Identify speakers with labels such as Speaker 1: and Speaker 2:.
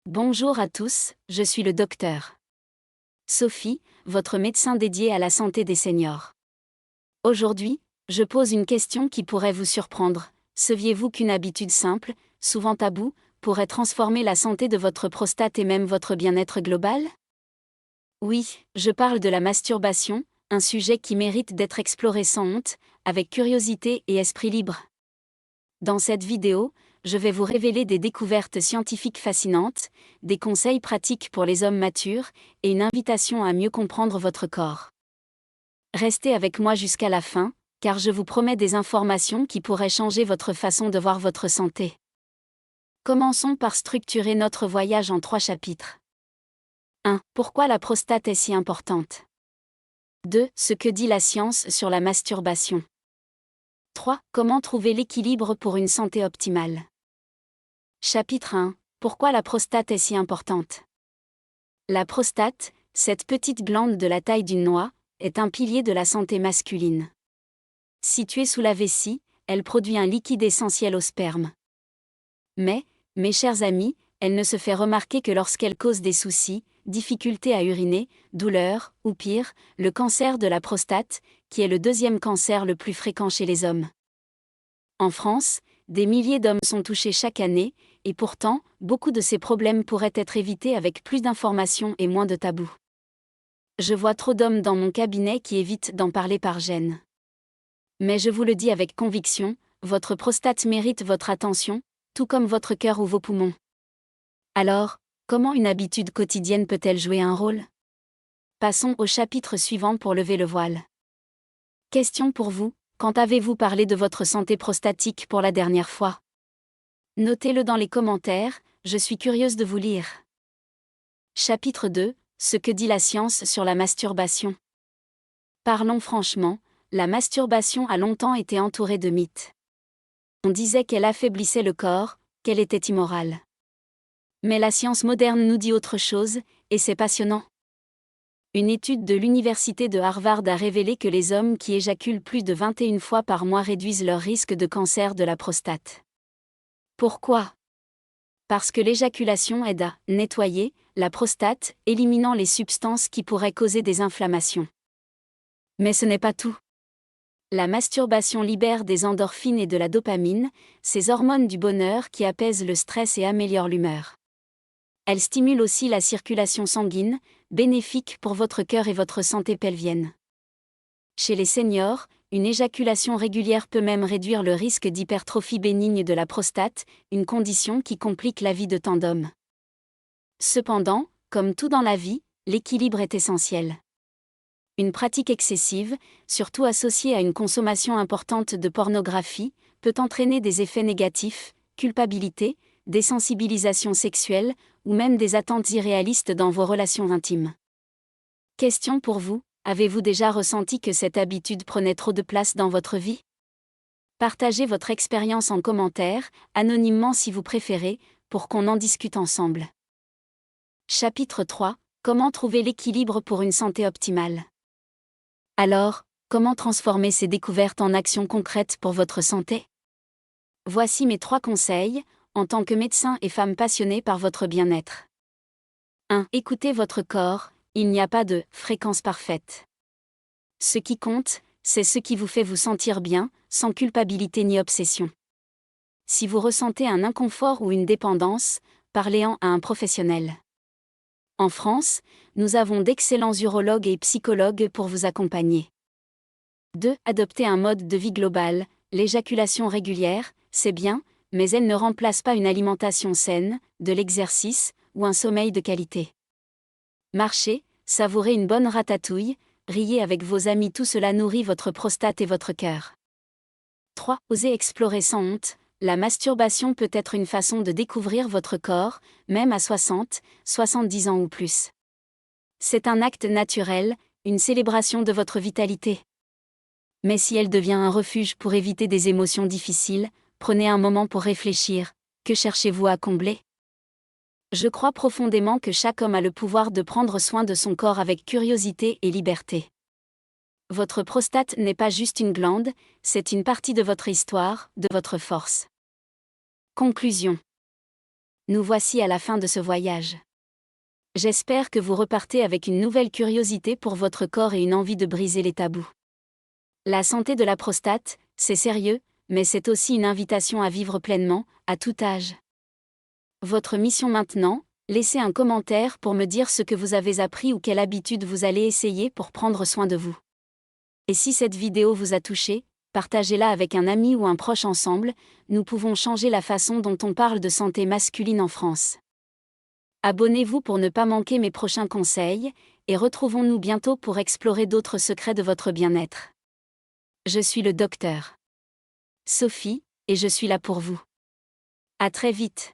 Speaker 1: Bonjour à tous, je suis le docteur Sophie, votre médecin dédié à la santé des seniors. Aujourd'hui, je pose une question qui pourrait vous surprendre. Saviez-vous qu'une habitude simple, souvent taboue, pourrait transformer la santé de votre prostate et même votre bien-être global? Oui, je parle de la masturbation, un sujet qui mérite d'être exploré sans honte, avec curiosité et esprit libre. Dans cette vidéo, je vais vous révéler des découvertes scientifiques fascinantes, des conseils pratiques pour les hommes matures, et une invitation à mieux comprendre votre corps. Restez avec moi jusqu'à la fin, car je vous promets des informations qui pourraient changer votre façon de voir votre santé. Commençons par structurer notre voyage en 3 chapitres. 1. Pourquoi la prostate est si importante? 2. Ce que dit la science sur la masturbation. 3. Comment trouver l'équilibre pour une santé optimale? Chapitre 1. Pourquoi la prostate est si importante? La prostate, cette petite glande de la taille d'une noix, est un pilier de la santé masculine. Située sous la vessie, elle produit un liquide essentiel au sperme. Mais, mes chers amis, elle ne se fait remarquer que lorsqu'elle cause des soucis, difficultés à uriner, douleurs, ou pire, le cancer de la prostate, qui est le 2e cancer le plus fréquent chez les hommes. En France, des milliers d'hommes sont touchés chaque année, et pourtant, beaucoup de ces problèmes pourraient être évités avec plus d'informations et moins de tabous. Je vois trop d'hommes dans mon cabinet qui évitent d'en parler par gêne. Mais je vous le dis avec conviction, votre prostate mérite votre attention, tout comme votre cœur ou vos poumons. Alors, comment une habitude quotidienne peut-elle jouer un rôle? Passons au chapitre suivant pour lever le voile. Question pour vous, quand avez-vous parlé de votre santé prostatique pour la dernière fois? Notez-le dans les commentaires, je suis curieuse de vous lire. Chapitre 2. Ce que dit la science sur la masturbation. Parlons franchement, la masturbation a longtemps été entourée de mythes. On disait qu'elle affaiblissait le corps, qu'elle était immorale. Mais la science moderne nous dit autre chose, et c'est passionnant. Une étude de l'université de Harvard a révélé que les hommes qui éjaculent plus de 21 fois par mois réduisent leur risque de cancer de la prostate. Pourquoi? Parce que l'éjaculation aide à nettoyer la prostate, éliminant les substances qui pourraient causer des inflammations. Mais ce n'est pas tout. La masturbation libère des endorphines et de la dopamine, ces hormones du bonheur qui apaisent le stress et améliorent l'humeur. Elle stimule aussi la circulation sanguine, bénéfique pour votre cœur et votre santé pelvienne. Chez les seniors, une éjaculation régulière peut même réduire le risque d'hypertrophie bénigne de la prostate, une condition qui complique la vie de tant d'hommes. Cependant, comme tout dans la vie, l'équilibre est essentiel. Une pratique excessive, surtout associée à une consommation importante de pornographie, peut entraîner des effets négatifs, culpabilité, désensibilisation sexuelle, ou même des attentes irréalistes dans vos relations intimes. Question pour vous, avez-vous déjà ressenti que cette habitude prenait trop de place dans votre vie? Partagez votre expérience en commentaire, anonymement si vous préférez, pour qu'on en discute ensemble. Chapitre 3. Comment trouver l'équilibre pour une santé optimale? Alors, comment transformer ces découvertes en actions concrètes pour votre santé? Voici mes 3 conseils, en tant que médecin et femme passionnée par votre bien-être. 1. Écoutez votre corps, il n'y a pas de « fréquence parfaite ». Ce qui compte, c'est ce qui vous fait vous sentir bien, sans culpabilité ni obsession. Si vous ressentez un inconfort ou une dépendance, parlez-en à un professionnel. En France, nous avons d'excellents urologues et psychologues pour vous accompagner. 2. Adoptez un mode de vie global, l'éjaculation régulière, c'est bien, mais elle ne remplace pas une alimentation saine, de l'exercice, ou un sommeil de qualité. Marchez, savourez une bonne ratatouille, riez avec vos amis, tout cela nourrit votre prostate et votre cœur. 3. Osez explorer sans honte, la masturbation peut être une façon de découvrir votre corps, même à 60, 70 ans ou plus. C'est un acte naturel, une célébration de votre vitalité. Mais si elle devient un refuge pour éviter des émotions difficiles, prenez un moment pour réfléchir, que cherchez-vous à combler? Je crois profondément que chaque homme a le pouvoir de prendre soin de son corps avec curiosité et liberté. Votre prostate n'est pas juste une glande, c'est une partie de votre histoire, de votre force. Conclusion. nous voici à la fin de ce voyage. J'espère que vous repartez avec une nouvelle curiosité pour votre corps et une envie de briser les tabous. La santé de la prostate, c'est sérieux, mais c'est aussi une invitation à vivre pleinement, à tout âge. Votre mission maintenant, laissez un commentaire pour me dire ce que vous avez appris ou quelle habitude vous allez essayer pour prendre soin de vous. Et si cette vidéo vous a touché, partagez-la avec un ami ou un proche ensemble, nous pouvons changer la façon dont on parle de santé masculine en France. Abonnez-vous pour ne pas manquer mes prochains conseils, et retrouvons-nous bientôt pour explorer d'autres secrets de votre bien-être. Je suis le docteur Sophie, et je suis là pour vous. À très vite.